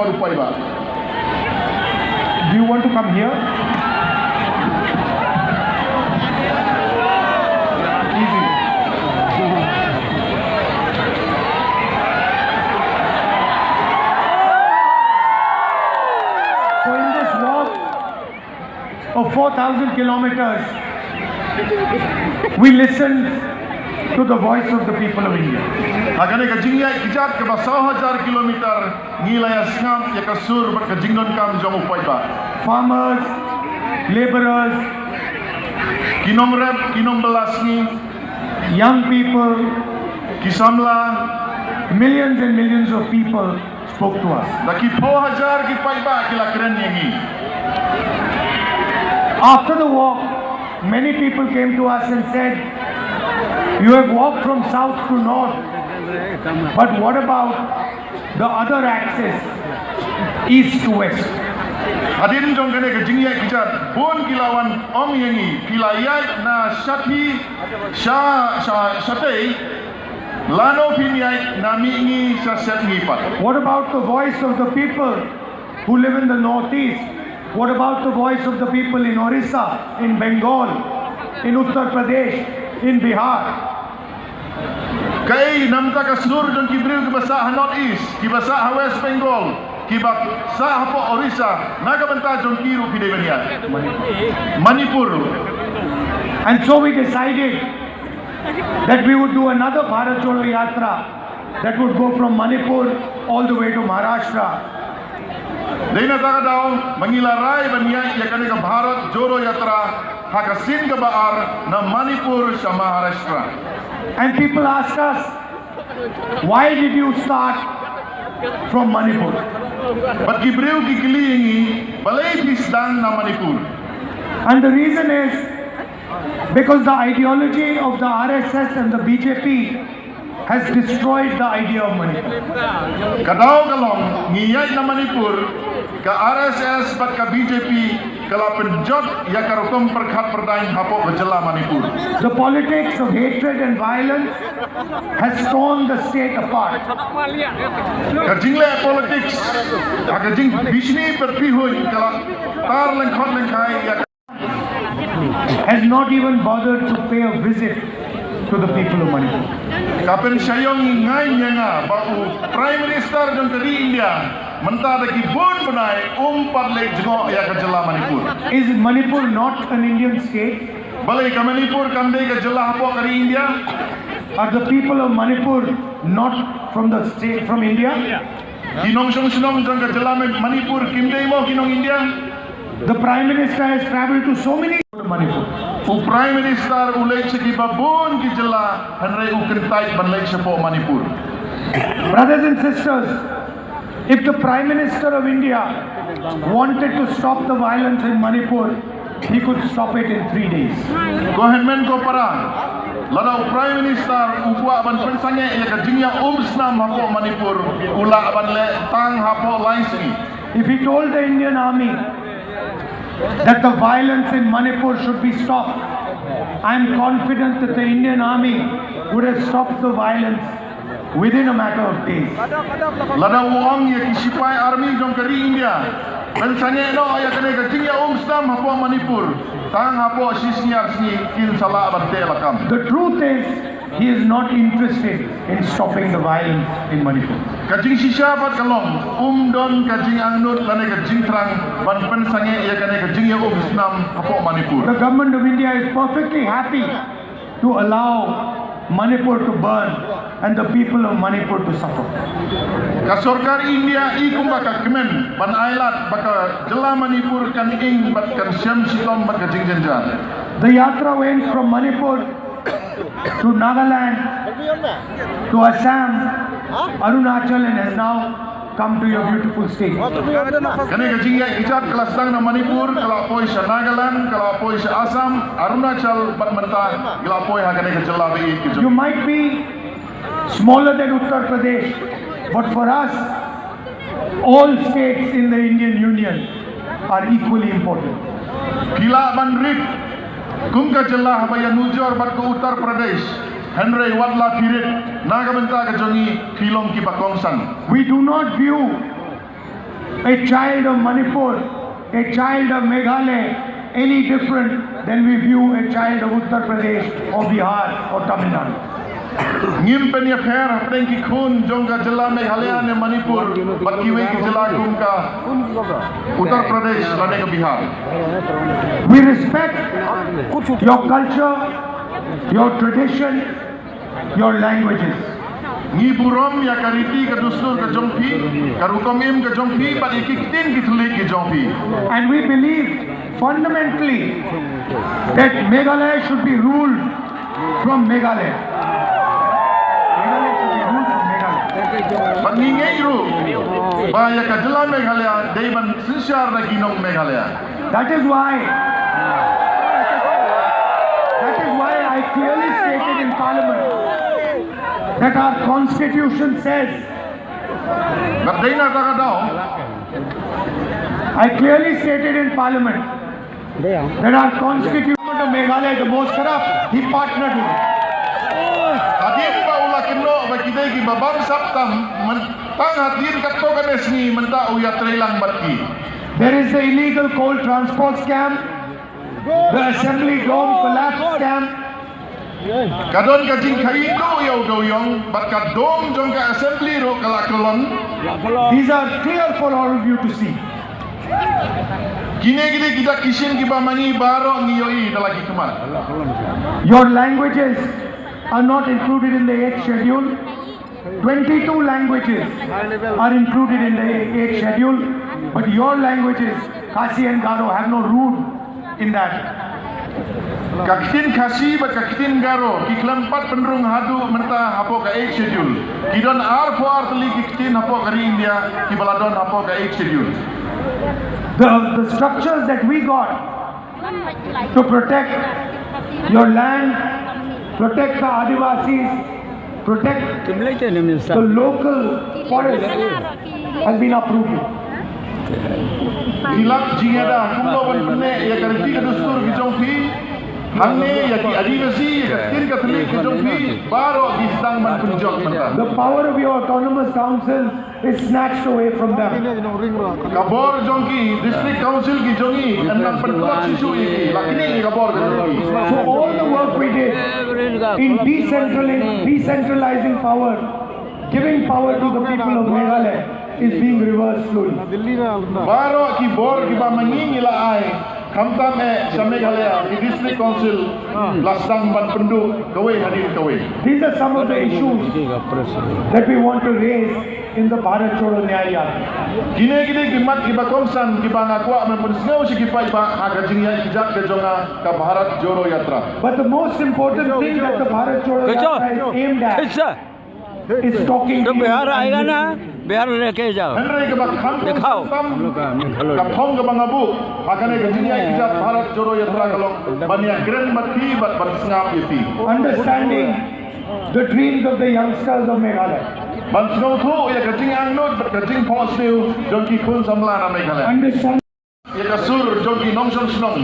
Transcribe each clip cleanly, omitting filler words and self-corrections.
baru Paidbah. Do you want to come here? Easy. So in this walk of 4,000 kilometers, we listen to the voice of the people of India. Agane ka jingya kijat ke 100,000 kilometer ngilaya sngam ya kasur ber ka jingdon kam Jong Paidbah. Farmers, laborers, Kinong rep, kinong belasngi, young people, kisamla, millions and millions of people spoke to us. daki 4,000 ki Paidbah kila keren yangi. After the walk, many people came to us and said, "You have walked from south to north, but what about the other axis, east to west?" Hadirin jong kene ka jingya kijat bon kilawan om yangi kilayat na shathi shatei lano pinyai na mingi sa set ngipat. What about the voice of the people who live in the northeast? What about the voice of the people in Orissa, in Bengal, in Uttar Pradesh, in Bihar? Kai namta ka sur jong kibril ke basa north east, ki basa west Bengal, ki basa Hapoh Orissa, naga banta jong kiru pidebania. Manipur. And so we decided that we would do another Bharat Jodo Yatra that would go from Manipur all the way to Maharashtra. Dina taga daw mangilaray banya ya kane ka Bharat Jodo Yatra hakasin ka baar na Manipur sa Maharashtra. And people ask us, why did you start from Manipur? But gibreu ki kilingi balay pisdan na Manipur. And the reason is because the ideology of the RSS and the BJP has destroyed the idea of Manipur. Kadaw kalong ngiyay na Manipur ka RSS bat ka BJP kala penjot ya karutom perkhat perdaing Hapoh Ka Jylla Manipur. The politics of hatred and violence has torn the state apart. Ka jingle politics ka jing bisni perpihoy kala tar lengkhot lengkhai ya has not even bothered to pay a visit to the people of Manipur. Kapen sayong ngai nga bau Prime Minister jong kari India mentada ki bon benai umpat lek jengo ya Ka Jylla Manipur. Is Manipur not an Indian state? Balai ka Manipur kamde Ka Jylla Hapoh kari India. Are the people of Manipur not from the state, from India? Kinong song jong Ka Jylla Manipur kimde mo kinong India. The Prime Minister has travelled to so many to Manipur. O Prime Minister ulay sa kibabon ki Jylla hanray ukentay banlay sa po Manipur. Brothers and sisters, if the Prime Minister of India wanted to stop the violence in Manipur, he could stop it in 3 days. Kohenmen ko parang ladaw Prime Minister upwa ban pensange ya ka jingya umsnam Hapoh Manipur ula ban le tang Hapoh lainsi. If he told the Indian army that the violence in Manipur should be stopped, I am confident that the Indian army would have stopped the violence within a matter of days. Ladaw uang ya ki Shipai Army jong kari India. Pensange no ya kane ka jingya umsnam Hapoh Manipur tang Hapoh sisniar sni kin sala ban te lakam. The truth is, he is not interested in stopping the violence in Manipur. Kajing sisya bat kalong don kajing angnut lane kajing terang ban pensange ya kane kajing ya umsnam Hapoh Manipur. The government of India is perfectly happy to allow Manipur to burn and the people of Manipur to suffer. Ka sorkar India ikum baka kemen ban ailat baka Jylla Manipur kan ing bat kan syam sitom bat kajing jenjan. The yatra went from Manipur to Nagaland, to Assam, Arunachal, and has now come to your beautiful state. Kane kajing ya icat kelas tang na Manipur kala poi sa Nagaland kala poi sa Assam Arunachal bat menta kala poi ha kane ka Jylla bi You might be smaller than Uttar Pradesh, but for us, all states in the Indian Union are equally important. Kila ban rip kum ka Jylla habaya nujor bat ko Uttar Pradesh Henry Wadla Pirit Nagamenta ka jongi kilong ki bakongsan. We do not view a child of Manipur, a child of Meghalaya, any different than we view a child of Uttar Pradesh or Bihar or Tamil Nadu. Ngim penya pher hapeng ki khun jong ka jilla Meghalaya ne Manipur bat ki we ki jilla kum ka Uttar Pradesh lane ka Bihar. We respect your culture, your tradition, your languages. Ngi burom ya kariti ka dustur ka Jong Phi ka rukom im ka Jong Phi bat ikiktin ki thulik ki Jong Phi. And we believe fundamentally that Meghalaya should be ruled from Meghalaya. Meghalaya should be ruled from Meghalaya. Bat ngi ngai ru ba ya ka jilla Meghalaya dei ban sinshar na ginong Meghalaya. That is why I clearly stated in Parliament that our constitution says, Bat dei na ta ka daw I clearly stated in Parliament that our constitution of Meghalaya is the most corrupt. He partnered with it. Hadir ba ula kinno ba kidai ki babang saptam tang hadir katto ka nesni menta uya trelang batki. There is the illegal coal transport scam, the assembly dome collapse scam. Kadon ka jing khai do yaw do yong bat ka dom jong ka assembly ro kala kolon. These are clear for all of you to see. Kine gide kita kishin ki ba mangi baro ngiyoi dalagi kuman. Your languages are not included in the 8th schedule. 22 languages are included in the 8th schedule, but your languages, Khasi and Garo, have no root in that. Kakitin Khasi ba kakitin Garo ki kelempat penrung hadu menta hapo ka 8 schedule. Kidon R4 teli kitin hapo kari India ki baladon hapo ka 8 schedule. The structures that we got to protect your land, protect the Adivasis, protect the local forest has been approved. Hilak jingada kumlo ban pune ya karti ka dustur ki Jong Phi hangne ya ki adivasi ya kakitin ka teli ki Jong Phi baro di sedang man punjok menta. The power of your autonomous councils is snatched away from them. Kabor Jong Ki district council ki jongi enam penkuat sisu iki lakini kabor ka Jong Phi. So all the work we did in decentralizing power, giving power to the people of Meghalaya is being reversed slowly. Baro ki bor ki ba mangingi la ai kamtam sa Meghalaya ki district council lasdang ban pendu kawai hadir kawai. These are some of the issues that we want to raise in the Bharat Chodo Nyaya Yatra. Kine ki mat ki ba komsan ki ba ngakwa men punsngau si ki Paidbah Ka Jylla kijak ke jonga ka Bharat Jodo Yatra. But the most important thing that the Bharat Chodo Yatra is aimed at is talking to Bihar आएगा ना बिहार में लेके जाओ Henry ke ba kham दिखाओ ka phong ke bangabu akane ka Jylla kijak Bharat Jodo Yatra kalong bania grand mati bat sngap yeti. understanding the dreams of the youngsters of Meghalaya. Ban sngau thu ya ka jing angnot bat ka jing positive Jong Ki khun samla na Meghalaya. Understand Ya ka sur Jong Ki nong song snong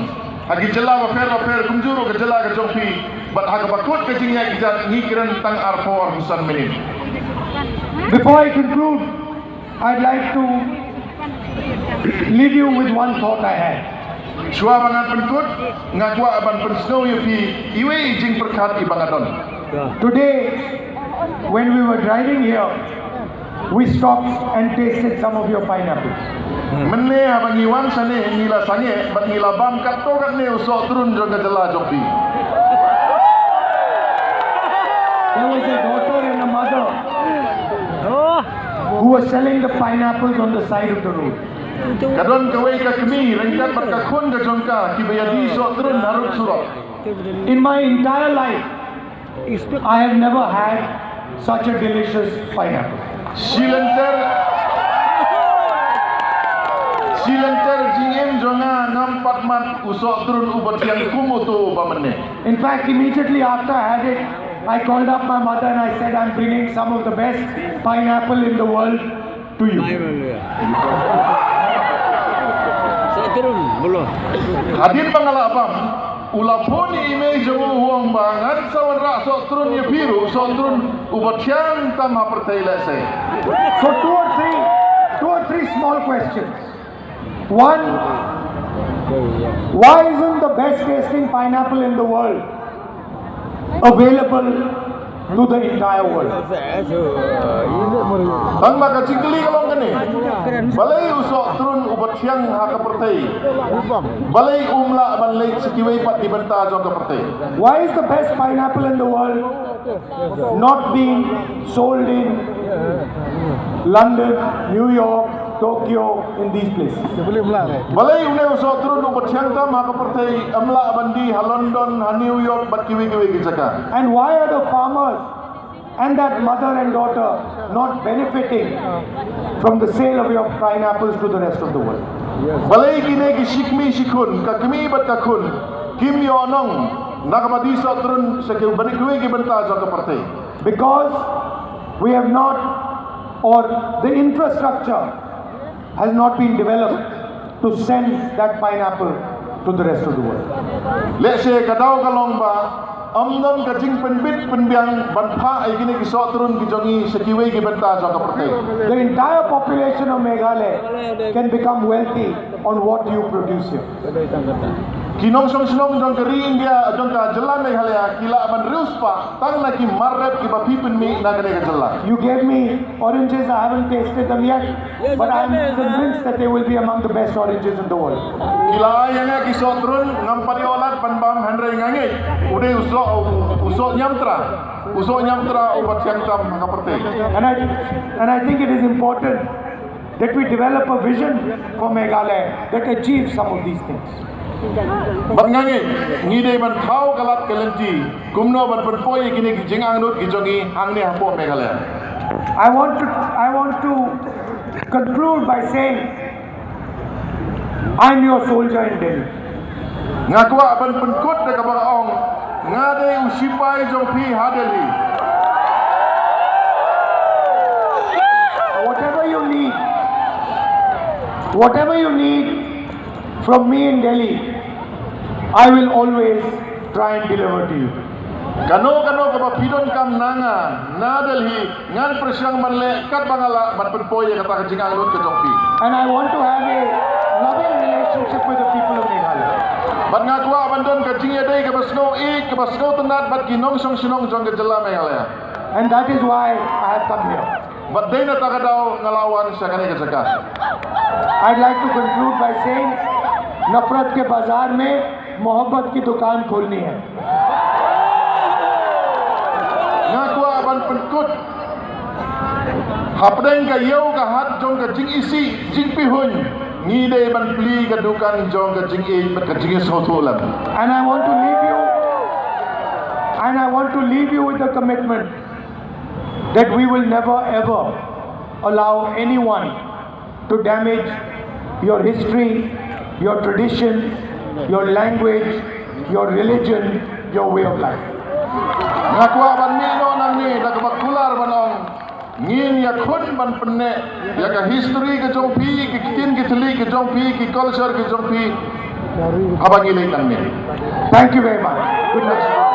agi jela wa per kumjuro ka jela ka Jong Phi bat ha ka bakut ka Jylla kijak ni kiran tang R4 husan menin. Before I conclude, I'd like to leave you with one thought I had. Shua bangan penkut ngakwa aban pensnow yupi iwe jing perkat ibangadon. Today, when we were driving here, we stopped and tasted some of your pineapples. Menne abang iwan sane ngila sange bat ngila bam katto kat ne usok turun jong ka jela Jong Phi. There was a daughter and a mother who were selling the pineapples on the side of the road. Kadon kawai ka kemi rengkat bat ka khun ka jong ka ki bayadi sok turun narut surok. In my entire life, I have never had such a delicious pineapple. Silenter jingem jonga ngam patmat usok turun ubat yang kumutu bamene. In fact, immediately after I had it, I called up my mother and I said, I'm bringing some of the best pineapple in the world to you. Hadir bangala abam ulaponi imej jongu huang bangan sawan ra sok turun ya biru sok turun ubat yang tam hapertai lese. So two or three very small questions. One, why isn't the best tasting pineapple in the world available to the entire world? Ang makajingkali kalong kani. Balay usok turun ubat siang haka pertai. Balay umla balay sekiway pat dibenta jong ka pertai. Why is the best pineapple in the world not being sold in London, New York, Tokyo, in these places? Balay une usok turun ubat siang tam haka pertai amla bandi ha London ha New York bat kiwi-kiwi ki jaka. And why are the farmers and that mother and daughter not benefiting from the sale of your pineapples to the rest of the world? Balay kini ki shikmi shikun ka kimi bat ka kun kim yo nong nakabadi usok turun sekiw bani kiwi ki benta jong ka pertai. Because we have not, or the infrastructure has not been developed to send that pineapple to the rest of the world. Let's say kadau kalong ba amnon ka jing penbit penbiang banpha ai kini ki sok turun ki jongi sekiwei ki benta jong ka pertai. The entire population of Meghalaya can become wealthy on what you produce here. Kinong song jong ka ri India jong ka Jylla Meghalaya kila ban rius pa tang na ki marrep ki ba pipin mi na kane ka Jylla. You gave me oranges, I haven't tasted them yet, but I am convinced that they will be among the best oranges in the world. Kila ayana ki sok turun ngam pari olat pan bam handrai ngangai udai usok nyamtra ubat siang tam ka pertai. And I think it is important that we develop a vision for Meghalaya that achieves some of these things. Bangangi ngide ban thau galat kelenti kumno ban penpoi kini ki jing angnut ki jongi angni hapo Meghalaya. I want to conclude by saying I'm your soldier in Delhi. Ngakwa ban penkut de ka bang ong ngade Shipai Jong Phi Delhi. Whatever you need from me in Delhi, I will always try and deliver to you. Kano ka ba pidon kam nanga na Delhi ngan presyang manle kat bangala ban penpoi kata ka jing angnut ka Jong Phi. And I want to have a loving relationship with the people of Meghalaya. Bat ngakwa bandon ka jing yadai ka basno ka basno tenat bat kinong song sinong jong ka Jylla Meghalaya. And that is why I have come here. Bat day na takadaw ngalawan siya kani ka jaka. I'd like to conclude by saying नफरत के बाजार में मोहब्बत की दुकान खोलनी है. Ngakwa ban penkut hapdeng ka yau ka hat jong ka jing isi jing pihun ngide ban pli ka dukan jong ka jing e bat ka jing sotolan. And I want to leave you with the commitment that we will never ever allow anyone to damage your history, your tradition, your language, your religion, your way of life. Ngakwa ban mino nang ni nagbakular ban ong ngin ya khun ban penne ya ka history ka Jong Phi ki tin ki thli ki Jong Phi ki culture ki Jong Phi abang ilay nang ni. Thank you very much. Good night.